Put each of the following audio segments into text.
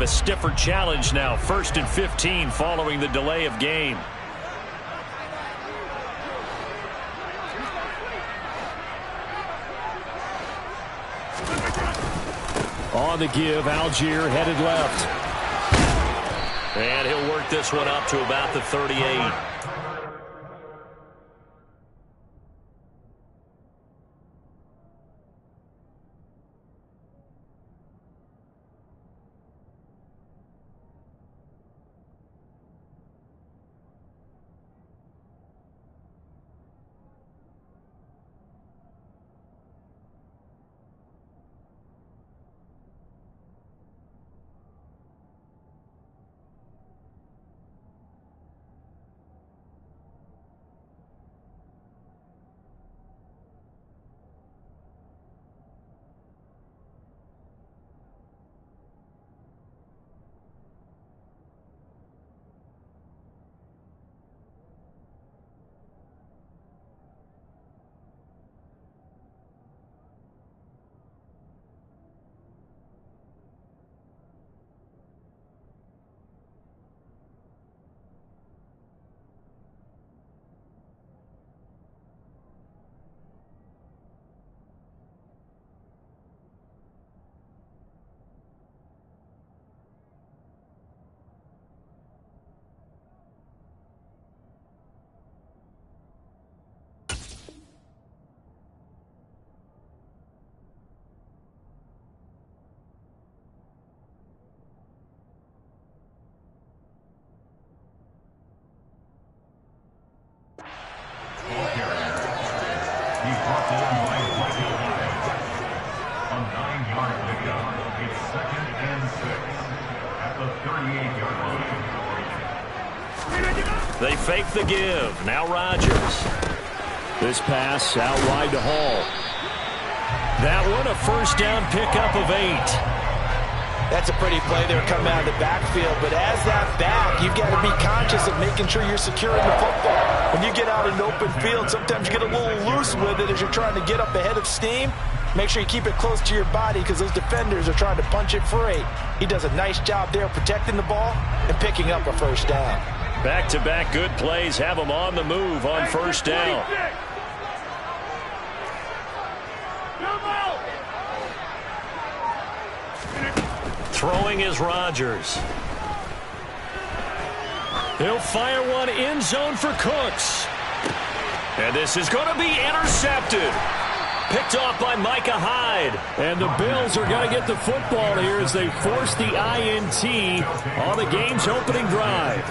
A stiffer challenge now. 1st and 15 following the delay of game. On the give, Algier headed left. And he'll work this one up to about the 38. They fake the give. Now Rodgers. This pass out wide to Hall. That one a first down pickup of 8. That's a pretty play there coming out of the backfield, but as that back, you've got to be conscious of making sure you're securing the football. When you get out in open field, sometimes you get a little loose with it as you're trying to get up ahead of steam. Make sure you keep it close to your body because those defenders are trying to punch it free. He does a nice job there protecting the ball and picking up a first down. Back-to-back good plays have him on the move on first down. Throwing is Rodgers. He'll fire one end zone for Cooks. And this is going to be intercepted. Picked off by Micah Hyde. And the Bills are going to get the football here as they force the INT on the game's opening drive.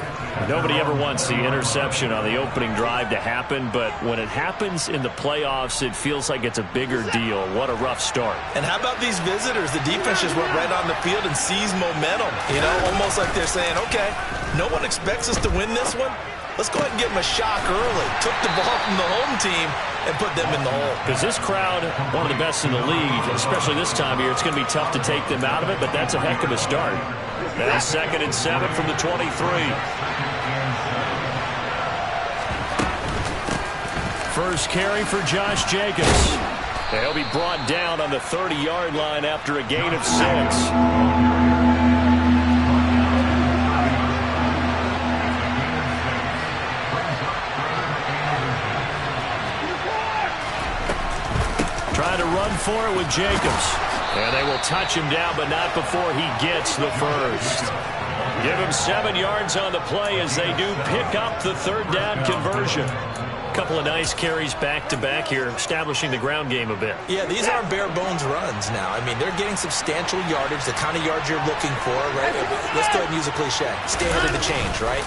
Nobody ever wants the interception on the opening drive to happen, but when it happens in the playoffs, it feels like it's a bigger deal. What a rough start. And how about these visitors? The defense just went right on the field and seized momentum. You know, almost like they're saying, okay, no one expects us to win this one. Let's go ahead and give them a shock early. Took the ball from the home team and put them in the hole. Because this crowd, one of the best in the league, especially this time of year, it's going to be tough to take them out of it, but that's a heck of a start. Now 2nd and 7 from the 23. First carry for Josh Jacobs. He'll be brought down on the 30-yard line after a gain of 6. Trying to run for it with Jacobs. And they will touch him down, but not before he gets the first. Give him 7 yards on the play as they do pick up the 3rd down conversion. Couple of nice carries back-to-back here, establishing the ground game a bit. Yeah, these aren't bare-bones runs now. I mean, they're getting substantial yardage, the kind of yards you're looking for, right? Let's go ahead and use a cliche. Stay ahead of the change, right?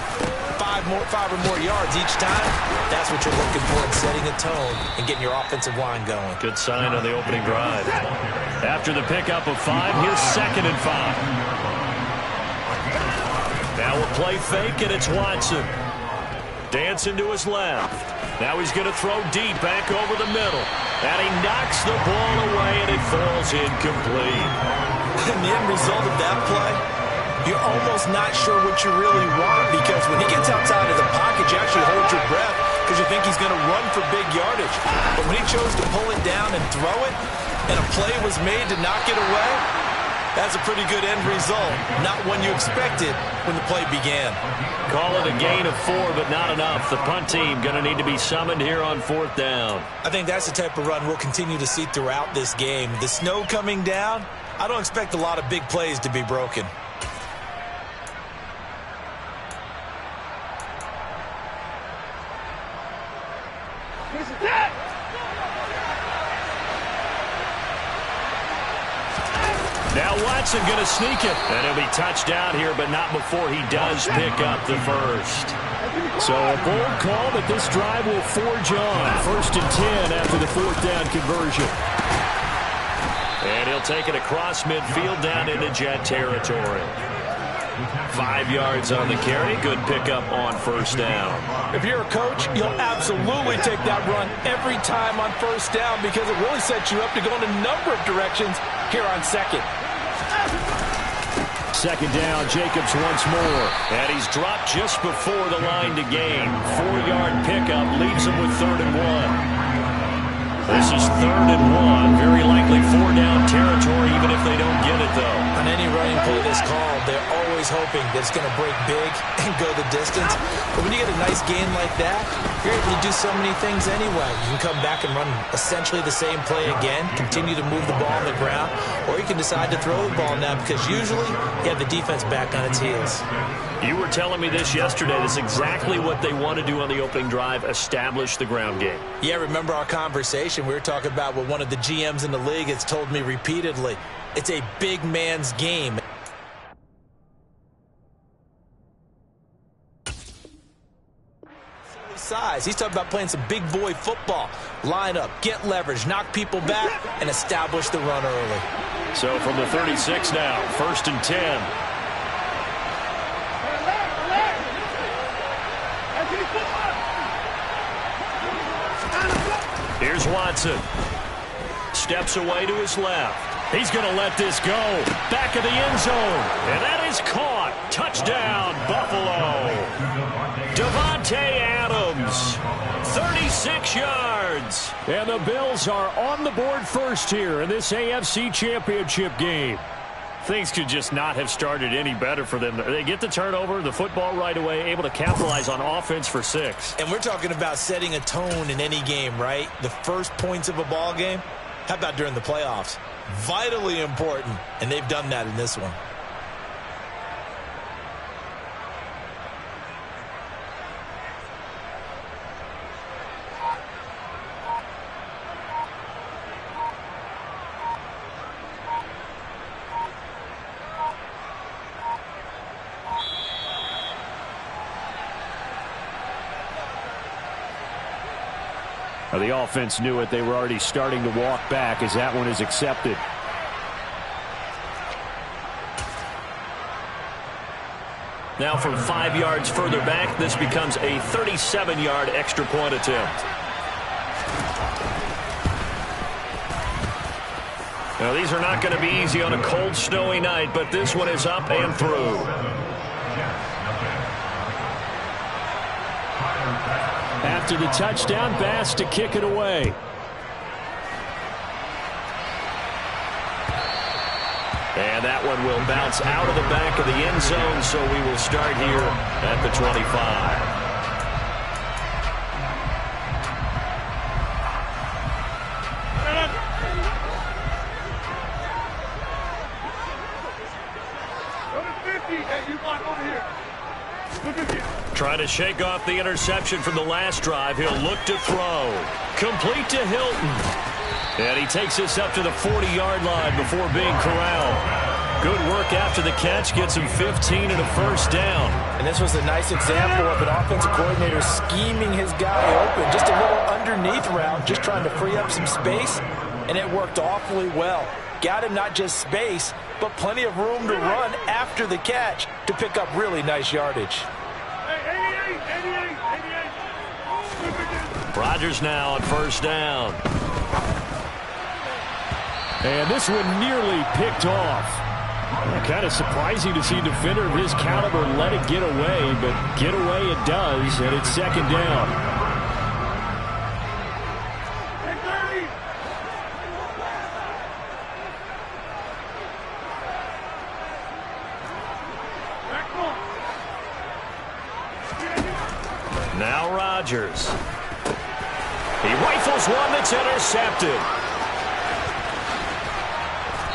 5 or more yards each time, that's what you're looking for in setting a tone and getting your offensive line going. Good sign on the opening drive. After the pickup of 5, here's 2nd and 5. Now a play fake, and it's Watson. Dancing to his left. Now he's going to throw deep back over the middle. And he knocks the ball away, and it falls incomplete. And the end result of that play, you're almost not sure what you really want, because when he gets outside of the pocket, you actually hold your breath because you think he's going to run for big yardage. But when he chose to pull it down and throw it, and a play was made to knock it away, That's a pretty good end result. Not one you expected when the play began. Call it a gain of 4, but not enough. The punt team going to need to be summoned here on 4th down. I think that's the type of run we'll continue to see throughout this game. The snow coming down, I don't expect a lot of big plays to be broken. Now Watson going to sneak it. And he'll be touched down here, but not before he does pick up the first. So a bold call, but this drive will forge on. 1st and 10 after the 4th down conversion. And he'll take it across midfield down into Jet territory. 5 yards on the carry. Good pickup on 1st down. If you're a coach, you'll absolutely take that run every time on 1st down because it really sets you up to go in a number of directions here on 2nd. 2nd down, Jacobs once more. And he's dropped just before the line to gain. 4-yard pickup leaves him with 3rd and 1. This is 3rd and 1. Very likely 4-down territory, even if they don't get it, though. On any running play that's called, they're always hoping that it's going to break big and go the distance. But when you get a nice gain like that, you're able to do so many things anyway. You can come back and run essentially the same play again, continue to move the ball on the ground, or you can decide to throw the ball now because usually you have the defense back on its heels. You were telling me this yesterday. This is exactly what they want to do on the opening drive, establish the ground game. Yeah, remember our conversation? We were talking about what one of the GMs in the league has told me repeatedly. It's a big man's game. Size. He's talking about playing some big boy football. Line up, get leverage, knock people back, and establish the run early. So from the 36 now, 1st and 10. Here's Watson. Steps away to his left. He's going to let this go. Back of the end zone. And that is caught. Touchdown, Buffalo. Davante Adams, 36 yards. And the Bills are on the board first here in this AFC Championship game. Things could just not have started any better for them. They get the turnover, the football right away, able to capitalize on offense for 6. And we're talking about setting a tone in any game, right? The first points of a ball game. How about during the playoffs? Vitally important, and they've done that in this one. The offense knew it. They were already starting to walk back as that one is accepted. Now from 5 yards further back, this becomes a 37-yard extra point attempt. Now these are not going to be easy on a cold, snowy night, but this one is up and through. After the touchdown, Bass to kick it away. And that one will bounce out of the back of the end zone, so we will start here at the 25. Trying to shake off the interception from the last drive. He'll look to throw. Complete to Hilton. And he takes this up to the 40-yard line before being corralled. Good work after the catch. Gets him 15 and a first down. And this was a nice example of an offensive coordinator scheming his guy open. Just a little underneath route, just trying to free up some space. And it worked awfully well. Got him not just space, but plenty of room to run after the catch to pick up really nice yardage. Rodgers now on first down. And this one nearly picked off. Kind of surprising to see a defender of his caliber let it get away, but get away it does, and it's second down. Now Rodgers. He rifles one that's intercepted.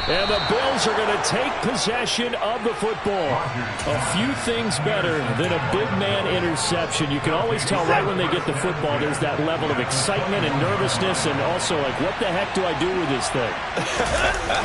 And the Bills are going to take possession of the football. A few things better than a big man interception. You can always tell right when they get the football, there's that level of excitement and nervousness, and also like, what the heck do I do with this thing?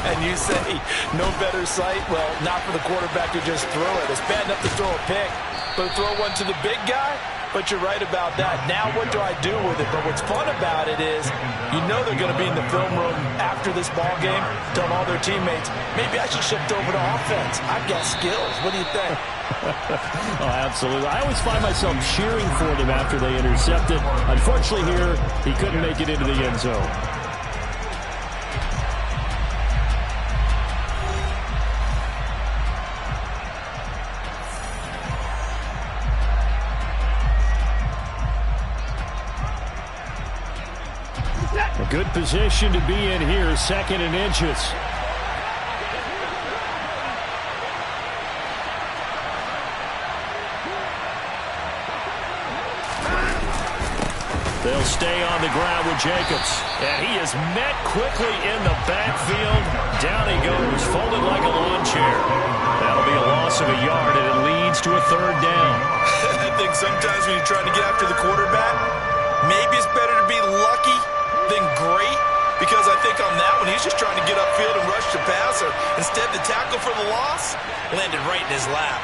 And you say, no better sight? Well, not for the quarterback to just throw it. It's bad enough to throw a pick, but throw one to the big guy? But you're right about that. Now what do I do with it? But what's fun about it is you know they're going to be in the film room after this ball game telling all their teammates, maybe I should shift over to offense. I've got skills. What do you think? Oh, absolutely. I always find myself cheering for them after they intercept it. Unfortunately here, he couldn't make it into the end zone. A good position to be in here, 2nd and inches. They'll stay on the ground with Jacobs. And he is met quickly in the backfield. Down he goes, folded like a lawn chair. That'll be a loss of a yard, and it leads to a 3rd down. I think sometimes when you're trying to get after the quarterback, maybe it's better to be lucky than great, because I think on that one, he's just trying to get upfield and rush the passer. Instead, the tackle for the loss landed right in his lap.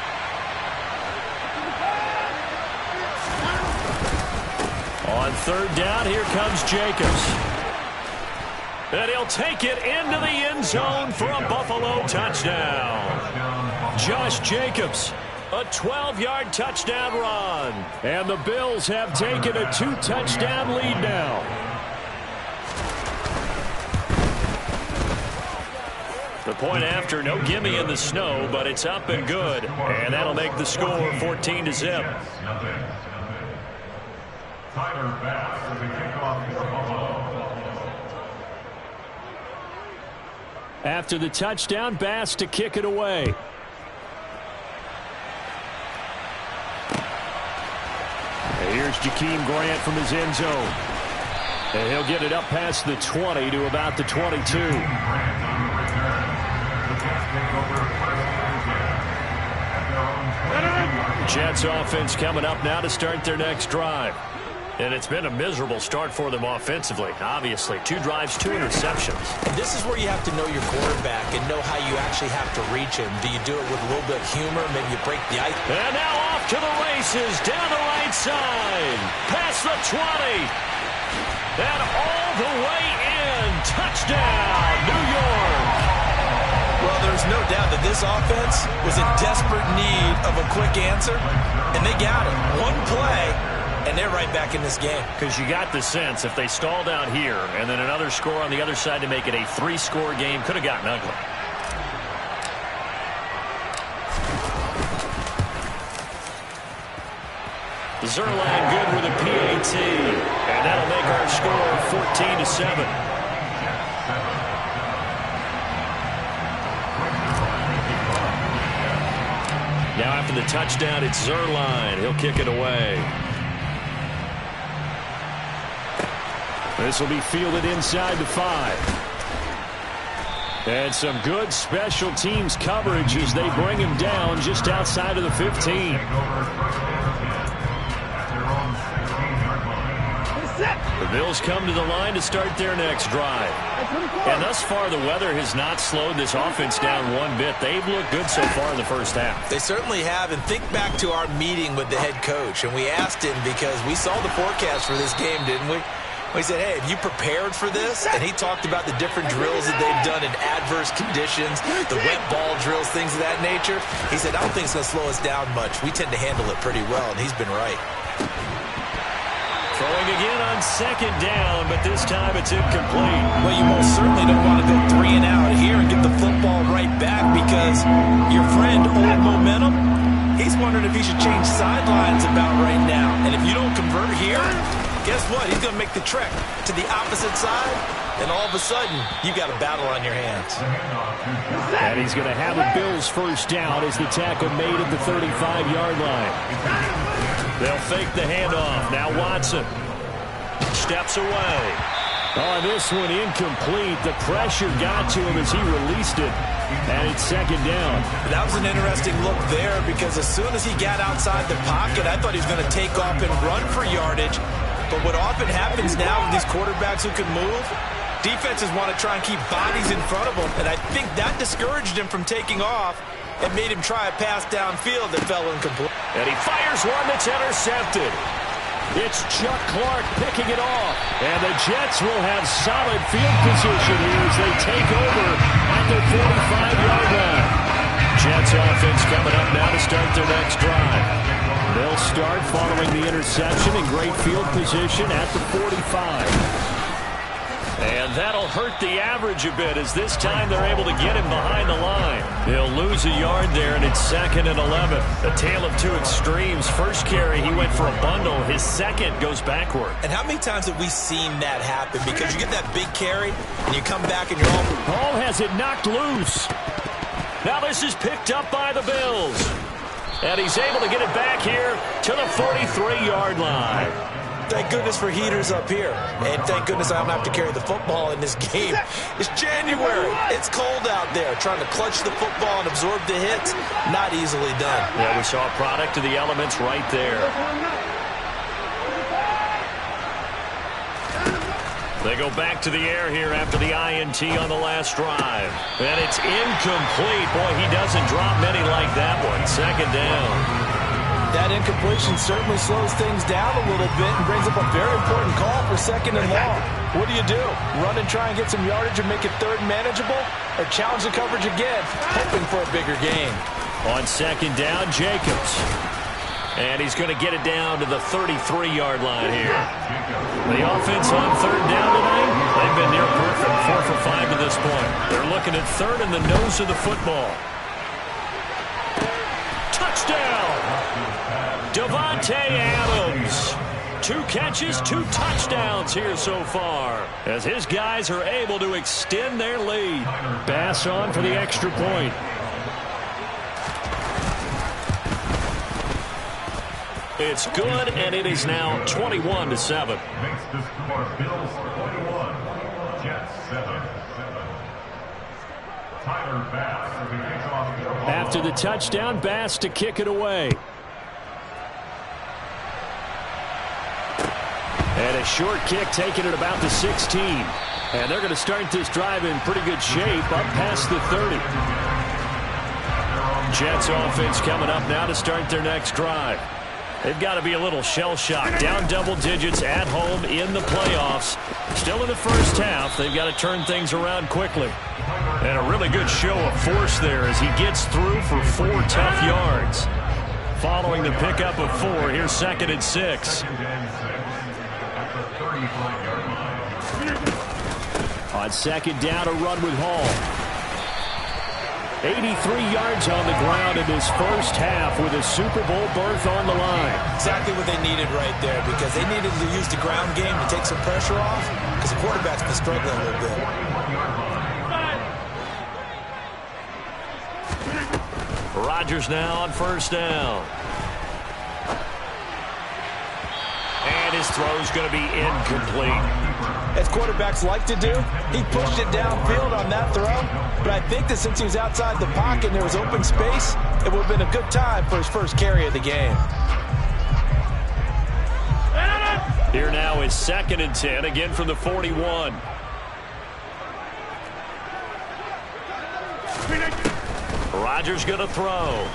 On 3rd down, here comes Jacobs. And he'll take it into the end zone for a Buffalo touchdown. Josh Jacobs, a 12-yard touchdown run. And the Bills have taken a 2-touchdown lead now. The point after, no gimme in the snow, but it's up and good. And that'll make the score 14-0. Tyler Bass with the kickoff for Buffalo. After the touchdown, Bass to kick it away. And here's Jakeem Grant from his end zone. And he'll get it up past the 20 to about the 22. Jets offense coming up now to start their next drive. And it's been a miserable start for them offensively. Obviously, 2 drives, 2 interceptions. And this is where you have to know your quarterback and know how you actually have to reach him. Do you do it with a little bit of humor? Maybe you break the ice. And now off to the races, down the right side, past the 20. And all the way in. Touchdown, New York. Well, there's no doubt that this offense was in desperate need of a quick answer, and they got it. One play, and they're right back in this game. Because you got the sense if they stalled out here and then another score on the other side to make it a 3-score game, could have gotten ugly. Zerline good with a PAT, and that'll make our score 14-7. Now after the touchdown, it's Zerline. He'll kick it away. This will be fielded inside the 5. And some good special teams coverage as they bring him down just outside of the 15. The Bills come to the line to start their next drive. And thus far, the weather has not slowed this offense down one bit. They've looked good so far in the first half. They certainly have. And think back to our meeting with the head coach. And we asked him because we saw the forecast for this game, didn't we? We said, hey, have you prepared for this? And he talked about the different drills that they've done in adverse conditions, the wet ball drills, things of that nature. He said, I don't think it's going to slow us down much. We tend to handle it pretty well, and he's been right. Throwing again on 2nd down, but this time it's incomplete. Well, you most certainly don't want to go 3 and out here and get the football right back because your friend, Old Momentum, he's wondering if he should change sidelines about right now. And if you don't convert here, guess what? He's going to make the trek to the opposite side, and all of a sudden, you've got a battle on your hands. And he's going to have the Bills first down as the tackle made at the 35-yard line. They'll fake the handoff. Now Watson steps away. Oh, this one incomplete. The pressure got to him as he released it. And it's second down. That was an interesting look there because as soon as he got outside the pocket, I thought he was going to take off and run for yardage. But what often happens now with these quarterbacks who can move, defenses want to try and keep bodies in front of them. And I think that discouraged him from taking off and made him try a pass downfield that fell incomplete. And he fires one that's intercepted. It's Chuck Clark picking it off. And the Jets will have solid field position here as they take over at their 45-yard line. Jets offense coming up now to start their next drive. They'll start following the interception in great field position at the 45. And that'll hurt the average a bit as this time they're able to get him behind the line. He'll lose a yard there, and it's 2nd and 11. A tale of two extremes. First carry, he went for a bundle. His second goes backward. And how many times have we seen that happen? Because you get that big carry, and you come back and you're all... Hall has it knocked loose. Now this is picked up by the Bills. And he's able to get it back here to the 43-yard line. Thank goodness for heaters up here. And thank goodness I don't have to carry the football in this game. It's January. It's cold out there. Trying to clutch the football and absorb the hits, not easily done. Yeah, we saw a product of the elements right there. They go back to the air here after the INT on the last drive. And it's incomplete. Boy, he doesn't drop many like that one. Second down. That incompletion certainly slows things down a little bit and brings up a very important call for 2nd and long. What do? Run and try and get some yardage and make it 3rd manageable? Or challenge the coverage again, hoping for a bigger gain? On 2nd down, Jacobs. And he's going to get it down to the 33-yard line here. The offense on 3rd down tonight, they've been near perfect, 4 for 5 to this point. They're looking at 3rd in the nose of the football. Touchdown! Davante Adams. 2 catches, 2 touchdowns here so far as his guys are able to extend their lead. Bass on for the extra point. It's good, and it is now 21-7. Makes the score Bills 21, Jets 7. Tyler Bass. After the touchdown, Bass to kick it away. And a short kick taken at about the 16. And they're going to start this drive in pretty good shape up past the 30. Jets offense coming up now to start their next drive. They've got to be a little shell-shocked. Down double digits at home in the playoffs. Still in the first half. They've got to turn things around quickly. And a really good show of force there as he gets through for 4 tough yards. Following the pickup of 4, here's 2nd and 6. On 2nd down, a run with Hall. 83 yards on the ground in this first half with a Super Bowl berth on the line. Exactly what they needed right there because they needed to use the ground game to take some pressure off because the quarterback's been struggling a little bit. Rodgers now on 1st down. And his throw's going to be incomplete. As quarterbacks like to do, he pushed it downfield on that throw. But I think that since he was outside the pocket and there was open space, it would have been a good time for his first carry of the game. Here now is 2nd and 10, again from the 41. Rodgers going to throw.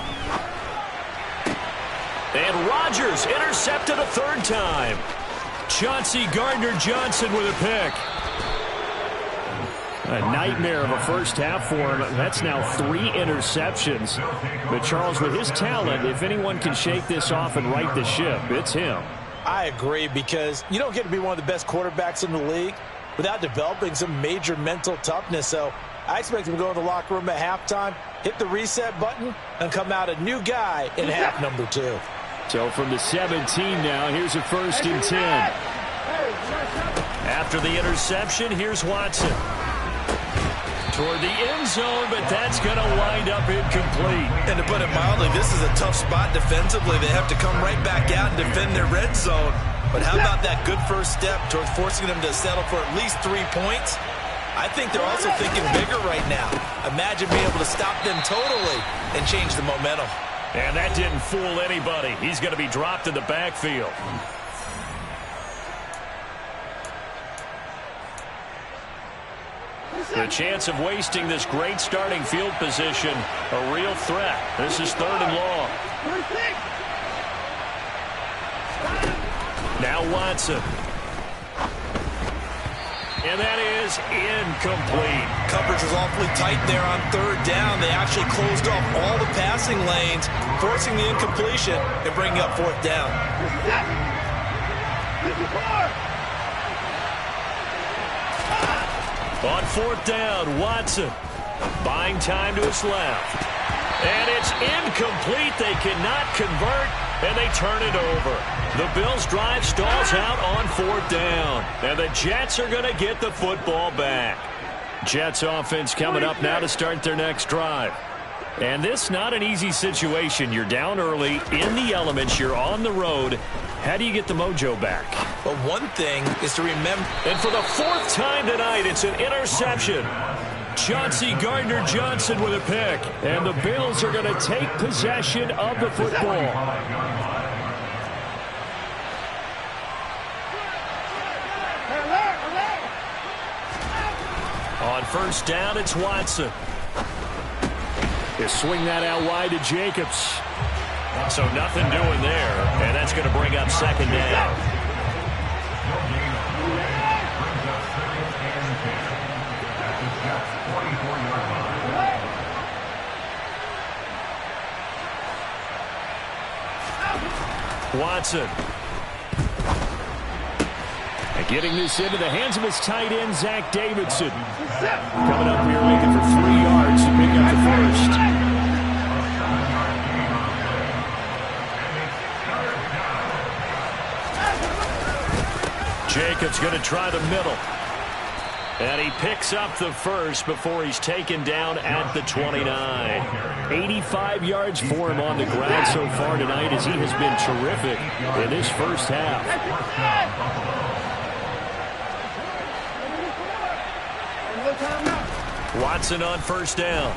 And Rodgers intercepted a 3rd time. Chauncey Gardner-Johnson with a pick. A nightmare of a first half for him. That's now 3 interceptions. But Charles, with his talent, if anyone can shake this off and right the ship, it's him. I agree because you don't get to be one of the best quarterbacks in the league without developing some major mental toughness. So I expect him to go in the locker room at halftime, hit the reset button, and come out a new guy in half number 2. So from the 17 now, here's a 1st and 10. After the interception, here's Watson. toward the end zone, but that's going to wind up incomplete. And to put it mildly, this is a tough spot defensively. They have to come right back out and defend their red zone. But how about that good first step towards forcing them to settle for at least 3 points? I think they're also thinking bigger right now. Imagine being able to stop them totally and change the momentum. And that didn't fool anybody. He's going to be dropped in the backfield. The chance of wasting this great starting field position, a real threat. This is 3rd and long. Now Watson. And that is incomplete. Coverage was awfully tight there on 3rd down. They actually closed off all the passing lanes, forcing the incompletion and bringing up 4th down. On 4th down, Watson buying time to his left. And it's incomplete. They cannot convert, and they turn it over. The Bills' drive stalls out on 4th down, and the Jets are going to get the football back. Jets offense coming up now to start their next drive. And this not an easy situation. You're down early, in the elements, you're on the road. How do you get the mojo back? But one thing is to remember. And for the 4th time tonight, it's an interception. Chauncey Gardner-Johnson with a pick. And the Bills are going to take possession of the football. On 1st down, it's Watson. They swing that out wide to Jacobs. So nothing doing there, and that's going to bring up 2nd down. Watson. And getting this into the hands of his tight end, Zach Davidson. Coming up here looking for 3 yards to pick up the first. Jacobs going to try the middle. And he picks up the first before he's taken down at the 29. 85 yards for him on the ground so far tonight as he has been terrific in this first half. Watson on 1st down.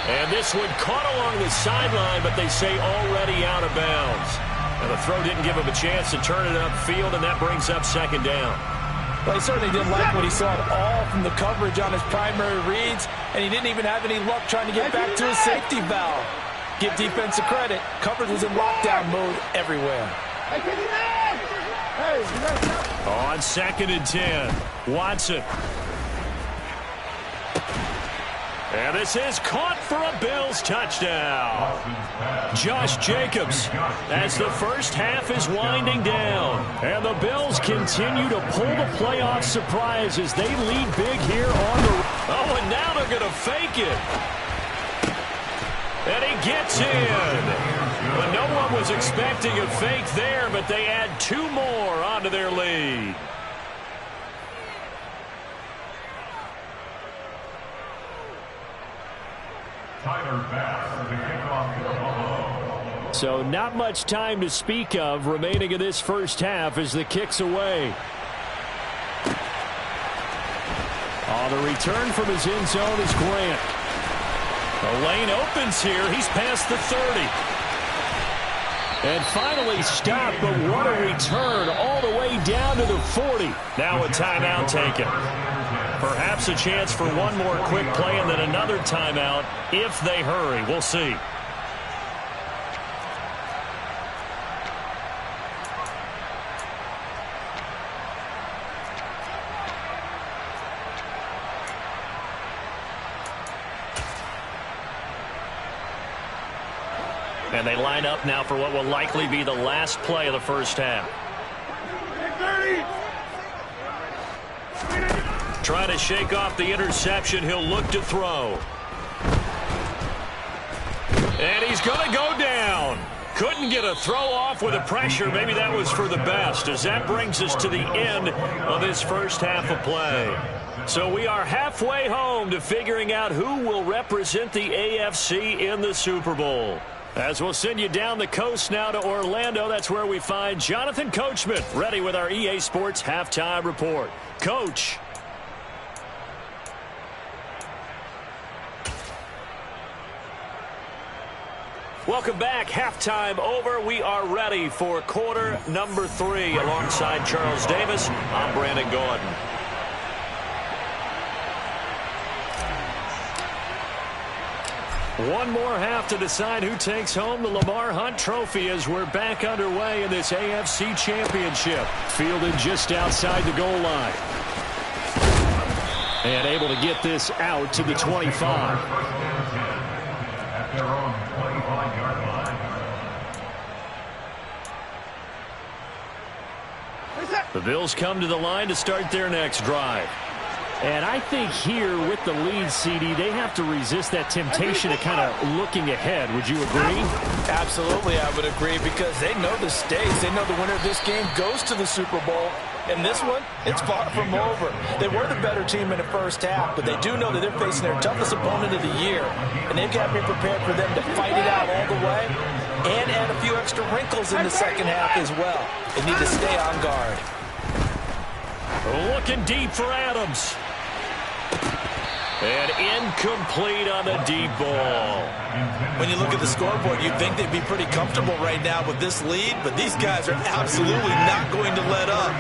And this one caught along the sideline, but they say already out of bounds. And the throw didn't give him a chance to turn it upfield, and that brings up 2nd down. Well, he certainly didn't like what he saw at all from the coverage on his primary reads, and he didn't even have any luck trying to get back to his safety valve. Give defense a credit. Coverage was in lockdown mode everywhere. On 2nd and 10, Watson. And this is caught for a Bills touchdown. Josh Jacobs as the first half is winding down. And the Bills continue to pull the playoff surprise as they lead big here on the... Oh, and now they're going to fake it. And he gets in. But no one was expecting a fake there, but they add 2 more onto their lead. So not much time to speak of remaining in this first half as the kick's away. On the return from his end zone is Grant. The lane opens here. He's past the 30. And finally stopped, but what a return all the way down to the 40. Now a timeout taken. Perhaps a chance for one more quick play and then another timeout if they hurry. We'll see. And they line up now for what will likely be the last play of the first half. Trying to shake off the interception. He'll look to throw. And he's going to go down. Couldn't didn't get a throw off with the pressure. Maybe that was for the best, as that brings us to the end of this first half of play. So we are halfway home to figuring out who will represent the AFC in the Super Bowl. As we'll send you down the coast now to Orlando, that's where we find Jonathan Coachman ready with our EA Sports Halftime Report. Coach. Welcome back. Halftime over. We are ready for quarter number 3. Alongside Charles Davis, I'm Brandon Gordon. One more half to decide who takes home the Lamar Hunt Trophy as we're back underway in this AFC Championship. Fielded just outside the goal line. And able to get this out to the 25. At their own 25-yard line. The Bills come to the line to start their next drive. And I think here with the lead, CD, they have to resist that temptation of kind of looking ahead. Would you agree? Absolutely, I would agree, because they know the stakes. They know the winner of this game goes to the Super Bowl. And this one, it's far from over. They were the better team in the first half, but they do know that they're facing their toughest opponent of the year. And they've got to be prepared for them to fight it out all the way and add a few extra wrinkles in the second half as well. They need to stay on guard. Looking deep for Adams. And incomplete on the deep ball. When you look at the scoreboard, you'd think they'd be pretty comfortable right now with this lead, but these guys are absolutely not going to let up.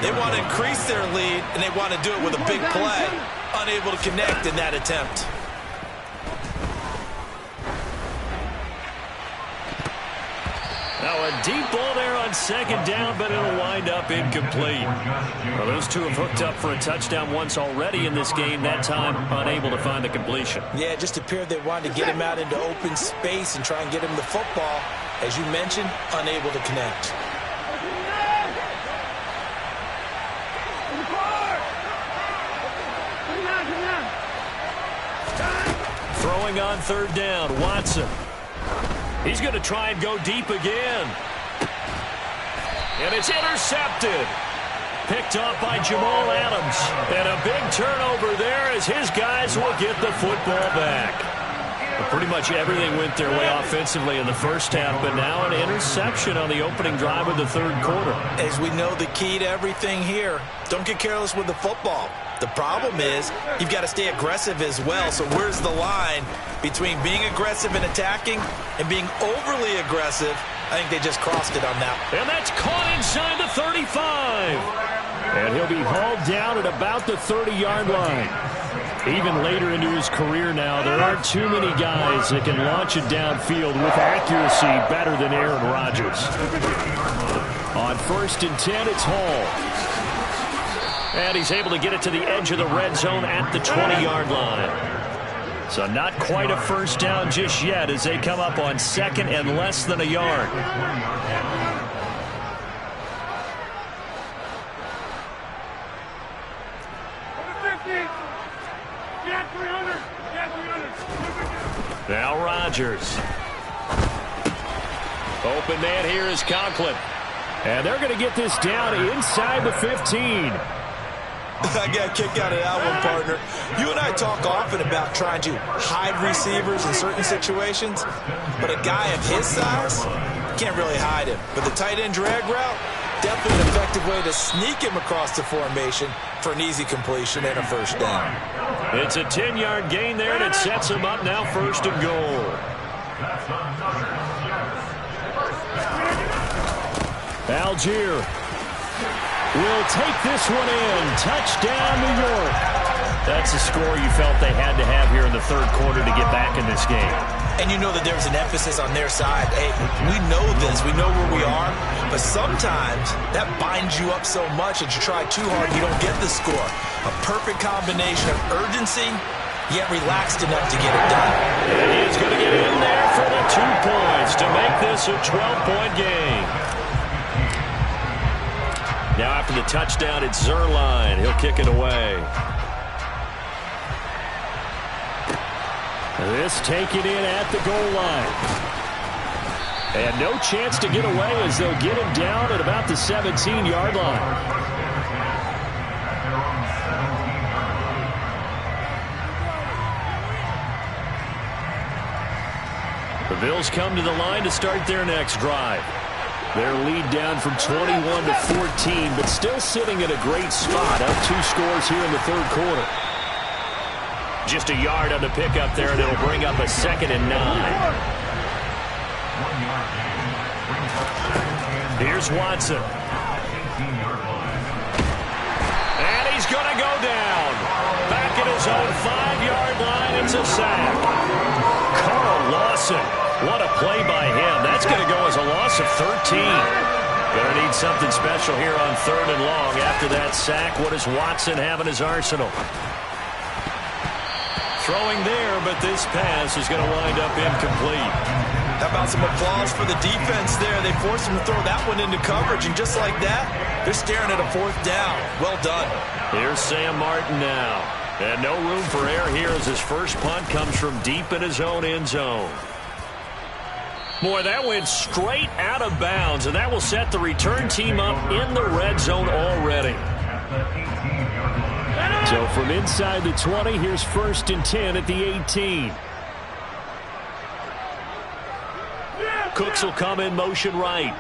They want to increase their lead, and they want to do it with a big play. Unable to connect in that attempt. Now a deep ball there on second down, but it'll wind up incomplete. Well, those two have hooked up for a touchdown once already in this game, that time unable to find the completion. Yeah, it just appeared they wanted to get him out into open space and try and get him the football. As you mentioned, unable to connect. Throwing on third down, Watson. He's going to try and go deep again. And it's intercepted. Picked off by Jamal Adams. And a big turnover there as his guys will get the football back. Well, pretty much everything went their way offensively in the first half, but now an interception on the opening drive of the third quarter. As we know, the key to everything here, don't get careless with the football. The problem is you've got to stay aggressive as well. So where's the line between being aggressive and attacking and being overly aggressive? I think they just crossed it on that. And that's caught inside the 35. And he'll be hauled down at about the 30-yard line. Even later into his career now, there aren't too many guys that can launch it downfield with accuracy better than Aaron Rodgers. On 1st and 10, it's Hall. And he's able to get it to the edge of the red zone at the 20-yard line. So not quite a first down just yet as they come up on second and less than a yard. Now Rodgers. Open man here is Conklin. And they're going to get this down inside the 15. I got a kick out of that one, partner. You and I talk often about trying to hide receivers in certain situations, but a guy of his size can't really hide him. But the tight end drag route, definitely an effective way to sneak him across the formation for an easy completion and a first down. It's a 10-yard gain there, and it sets him up now 1st and goal. Algier will take this one in. Touchdown, New York. That's the score you felt they had to have here in the third quarter to get back in this game. And you know that there's an emphasis on their side. Hey, we know this. We know where we are. But sometimes that binds you up so much that you try too hard, you don't get the score. A perfect combination of urgency, yet relaxed enough to get it done. And he is going to get in there for the 2 points to make this a 12-point game. Now after the touchdown, it's Zuerlein. He'll kick it away. This taken in at the goal line. And no chance to get away as they'll get him down at about the 17-yard line. The Bills come to the line to start their next drive. Their lead down from 21 to 14, but still sitting at a great spot. Up 2 scores here in the third quarter. Just a yard on the pickup there, and it'll bring up a 2nd and 9. Here's Watson. And he's going to go down. Back at his own 5-yard line. It's a sack. Carl Lawson. What a play by him. That's going to go as a loss of 13. Going to need something special here on 3rd and long. After that sack, what does Watson have in his arsenal? Throwing there, but this pass is going to wind up incomplete. How about some applause for the defense there? They forced him to throw that one into coverage, and just like that, they're staring at a 4th down. Well done. Here's Sam Martin now. And no room for error here as his first punt comes from deep in his own end zone. Boy, that went straight out of bounds, and that will set the return team up in the red zone already. So from inside the 20, here's 1st and 10 at the 18. Cooks will come in motion right.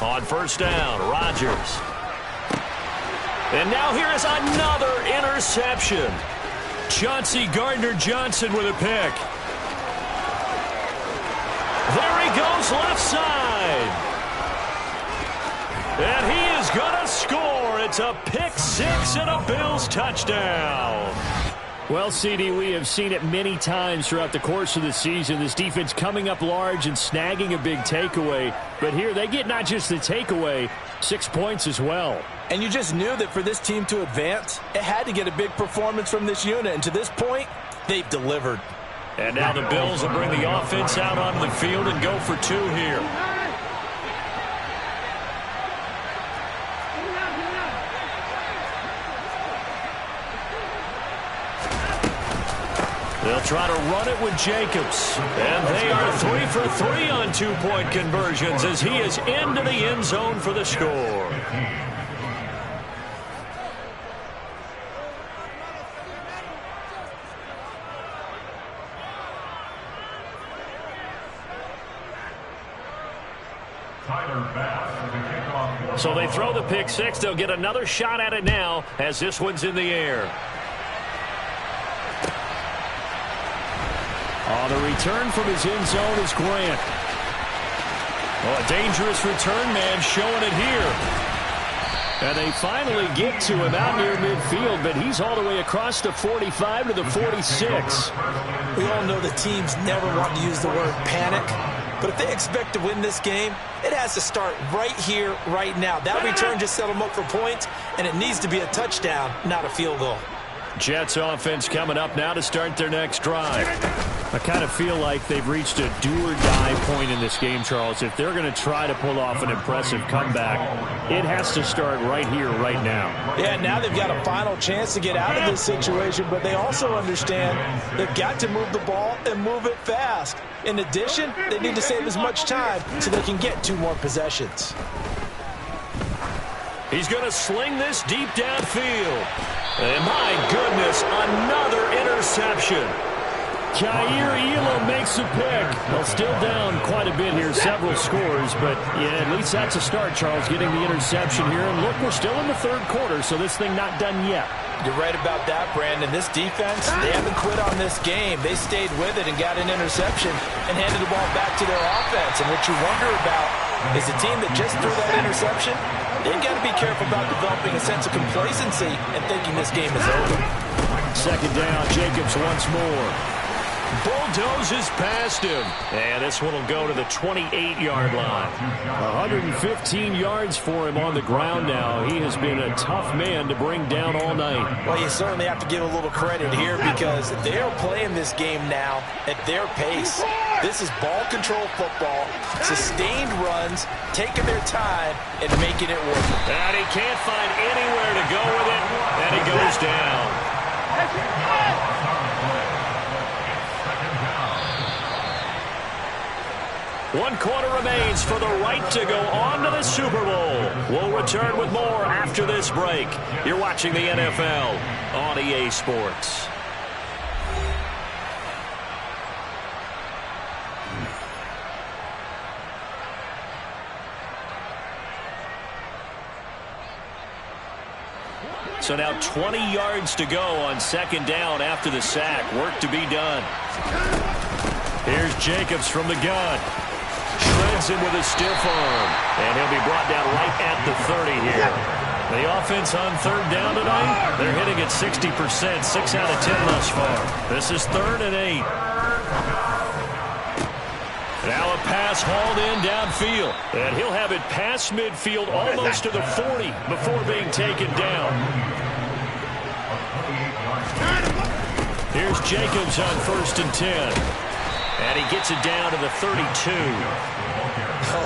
On 1st down, Rodgers. And now here is another interception. Chauncey Gardner-Johnson with a pick. There he goes left side. And he is going to score. It's a pick 6 and a Bills touchdown. Well, CD, we have seen it many times throughout the course of the season. This defense coming up large and snagging a big takeaway. But here they get not just the takeaway, 6 points as well. And you just knew that for this team to advance, it had to get a big performance from this unit. And to this point, they've delivered. And now the Bills will bring the offense out onto the field and go for 2 here. They'll try to run it with Jacobs. And they are 3 for 3 on 2-point conversions as he is into the end zone for the score. So they throw the pick 6. They'll get another shot at it now as this one's in the air. The return from his end zone is Grant. A dangerous return man showing it here. And they finally get to him out near midfield, but he's all the way across the 45 to the 46. We all know the teams never want to use the word panic. But if they expect to win this game, it has to start right here, right now. That return just set them up for points, and it needs to be a touchdown, not a field goal. Jets offense coming up now to start their next drive. I kind of feel like they've reached a do-or-die point in this game, Charles. If they're going to try to pull off an impressive comeback, it has to start right here, right now. Yeah, now they've got a final chance to get out of this situation, but they also understand they've got to move the ball and move it fast. In addition, they need to save as much time so they can get 2 more possessions. He's going to sling this deep downfield. And my goodness, another interception. Jair Elam makes a pick. Well, still down quite a bit here, several scores, but yeah, at least that's a start, Charles, getting the interception here. And look, we're still in the third quarter, so this thing not done yet. You're right about that, Brandon. This defense, they haven't quit on this game. They stayed with it and got an interception and handed the ball back to their offense. And what you wonder about is a team that just threw that interception, they've got to be careful about developing a sense of complacency and thinking this game is over. 2nd down, Jacobs once more. Bulldozes past him. And this one will go to the 28-yard line. 115 yards for him on the ground now. He has been a tough man to bring down all night. Well, you certainly have to give a little credit here because they're playing this game now at their pace. This is ball control football, sustained runs, taking their time, and making it work. And he can't find anywhere to go with it, and he goes down. One quarter remains for the right to go on to the Super Bowl. We'll return with more after this break. You're watching the NFL on EA Sports. So now 20 yards to go on second down after the sack. Work to be done. Here's Jacobs from the gun. Shreds him with a stiff arm. And he'll be brought down right at the 30 here. The offense on third down tonight, they're hitting at 60%, 6 out of 10 thus far. This is 3rd and 8. Now a pass hauled in downfield. And he'll have it past midfield almost to the 40 before being taken down. Here's Jacobs on 1st and 10. And he gets it down to the 32.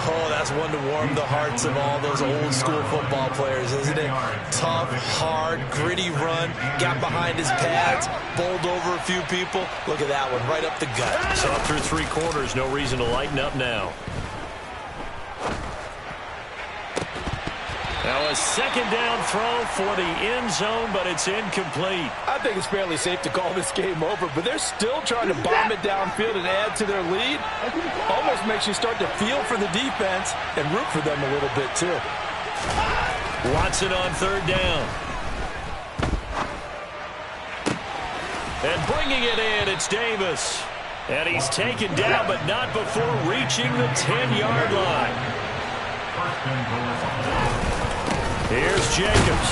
Oh, that's one to warm the hearts of all those old school football players, isn't it? Tough, hard, gritty run. Got behind his pads, bowled over a few people. Look at that one, right up the gut. So through 3 quarters, no reason to lighten up now. Now a second down throw for the end zone, but it's incomplete. I think it's fairly safe to call this game over, but they're still trying to bomb it downfield and add to their lead. Almost makes you start to feel for the defense and root for them a little bit too. Watson on 3rd down. And bringing it in, it's Davis. And he's taken down, but not before reaching the 10-yard line. Here's Jacobs.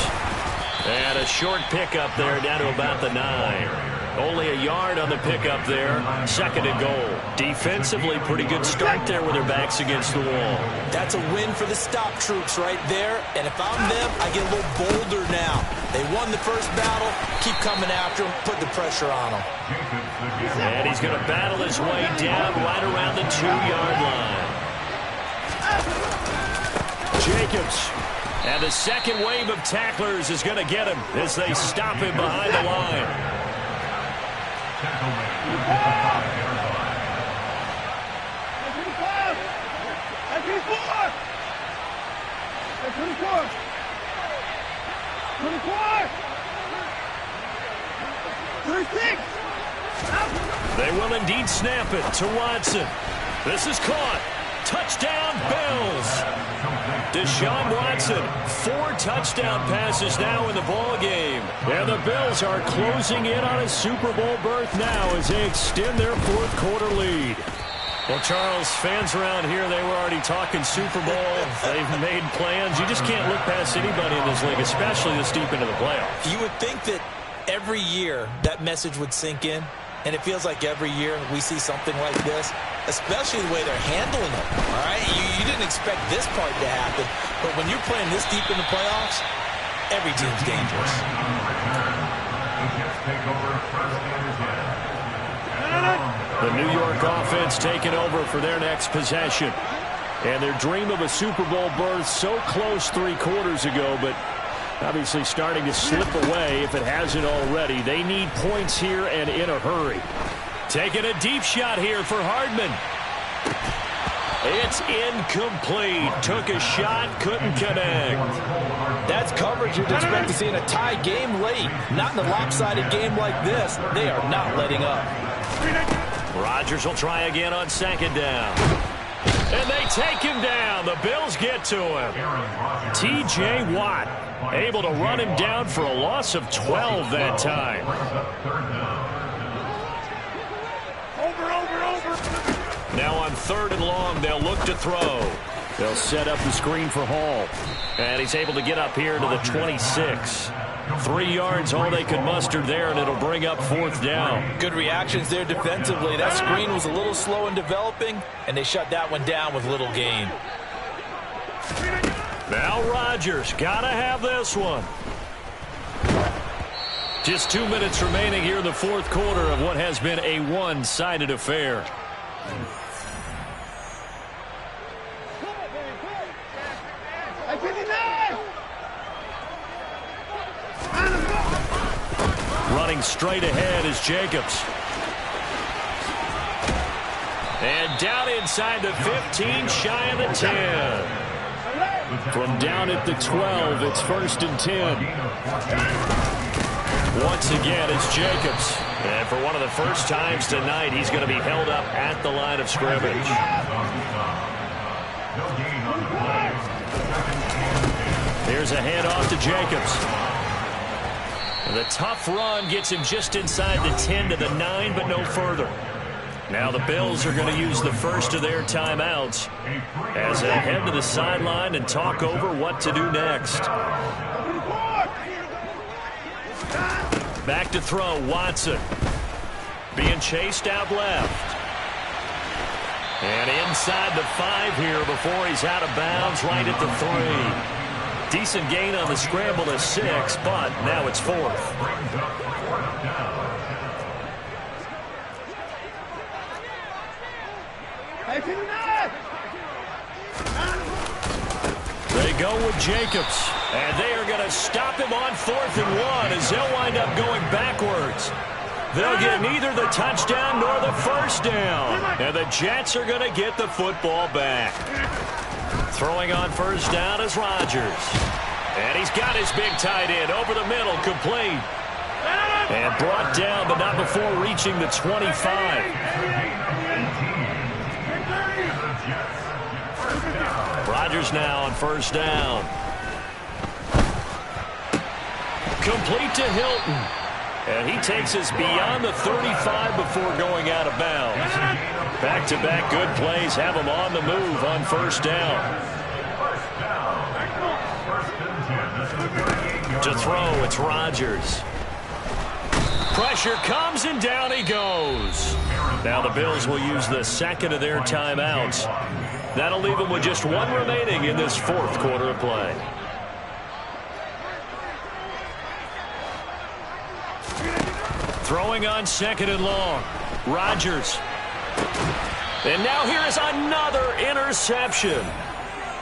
And a short pickup there down to about the 9. Only a yard on the pickup there. 2nd and goal. Defensively, pretty good start there with their backs against the wall. That's a win for the stop troops right there. And if I'm them, I get a little bolder now. They won the first battle. Keep coming after them. Put the pressure on them. And he's going to battle his way down right around the 2-yard line. Jacobs. And the second wave of tacklers is going to get him as they stop him behind the line. They will indeed snap it to Watson. This is caught. Touchdown, Bills. Deshaun Watson, 4 touchdown passes now in the ball game. And the Bills are closing in on a Super Bowl berth now as they extend their 4th quarter lead. Well, Charles, fans around here, they were already talking Super Bowl. They've made plans. You just can't look past anybody in this league, especially this deep into the playoffs. You would think that every year that message would sink in. And it feels like every year we see something like this, especially the way they're handling it. All right, you didn't expect this part to happen, but when you're playing this deep in the playoffs, every team's dangerous. The New York offense taking over for their next possession. And their dream of a Super Bowl berth so close 3 quarters ago, but obviously starting to slip away if it hasn't already. They need points here and in a hurry. Taking a deep shot here for Hardman. It's incomplete. Took a shot, couldn't connect. That's coverage you'd expect to see in a tie game late. Not in a lopsided game like this. They are not letting up. Rodgers will try again on 2nd down. And they take him down. The Bills get to him. T.J. Watt able to run him down for a loss of 12 that time. Now on 3rd and long, they'll look to throw. They'll set up the screen for Hall. And he's able to get up here to the 26. 3 yards, all they could muster there, and it'll bring up 4th down. Good reactions there defensively. That screen was a little slow in developing, and they shut that one down with little gain. Now Rodgers, gotta have this one. Just 2 minutes remaining here in the 4th quarter of what has been a one-sided affair. Running straight ahead is Jacobs. And down inside the 15, shy of the 10. From down at the 12, it's 1st and 10. Once again, it's Jacobs. And for one of the first times tonight, he's going to be held up at the line of scrimmage. Here's a handoff to Jacobs. And the tough run gets him just inside the 10 to the 9, but no further. Now the Bills are going to use the first of their timeouts as they head to the sideline and talk over what to do next. Back to throw, Watson. Being chased out left. And inside the 5 here before he's out of bounds right at the 3. Decent gain on the scramble to 6, but now it's 4th. They go with Jacobs, and they are going to stop him on 4th and 1 as they'll wind up going backwards. They'll get neither the touchdown nor the first down, and the Jets are going to get the football back. Throwing on first down is Rodgers, and he's got his big tight end over the middle, complete. And brought down, but not before reaching the 25. Rodgers now on first down. Complete to Hilton. And he takes us beyond the 35 before going out of bounds. Back-to-back good plays have him on the move on first down. To throw, it's Rodgers. Pressure comes, and down he goes. Now the Bills will use the second of their timeouts. That'll leave them with just 1 remaining in this 4th quarter of play. Throwing on 2nd and long. Rodgers. And now here is another interception.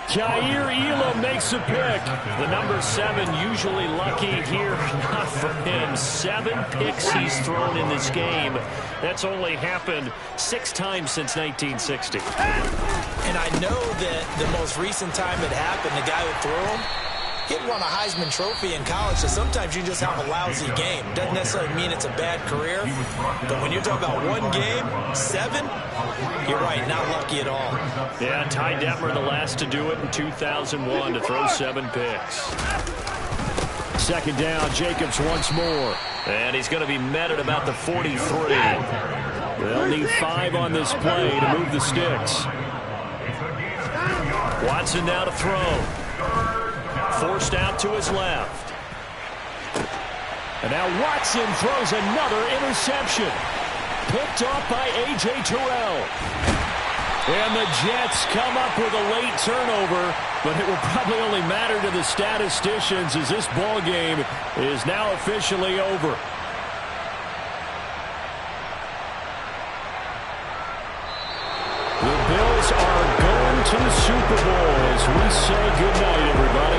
Kaiir Elam makes a pick. The number 7 usually lucky here. Not for him. 7 picks he's thrown in this game. That's only happened 6 times since 1960. And I know that the most recent time it happened, the guy who threw him, he had won a Heisman Trophy in college, so sometimes you just have a lousy game. Doesn't necessarily mean it's a bad career, but when you're talking about 1 game, 7, you're right, not lucky at all. Yeah, Ty Detmer the last to do it in 2001 to throw 7 picks. 2nd down, Jacobs once more. And he's going to be met at about the 43. They'll need 5 on this play to move the sticks. Watson now to throw. Forced out to his left. And now Watson throws another interception. Picked off by A.J. Terrell. And the Jets come up with a late turnover, but it will probably only matter to the statisticians as this ball game is now officially over. The Bills are going to the Super Bowl as we say goodnight, everybody.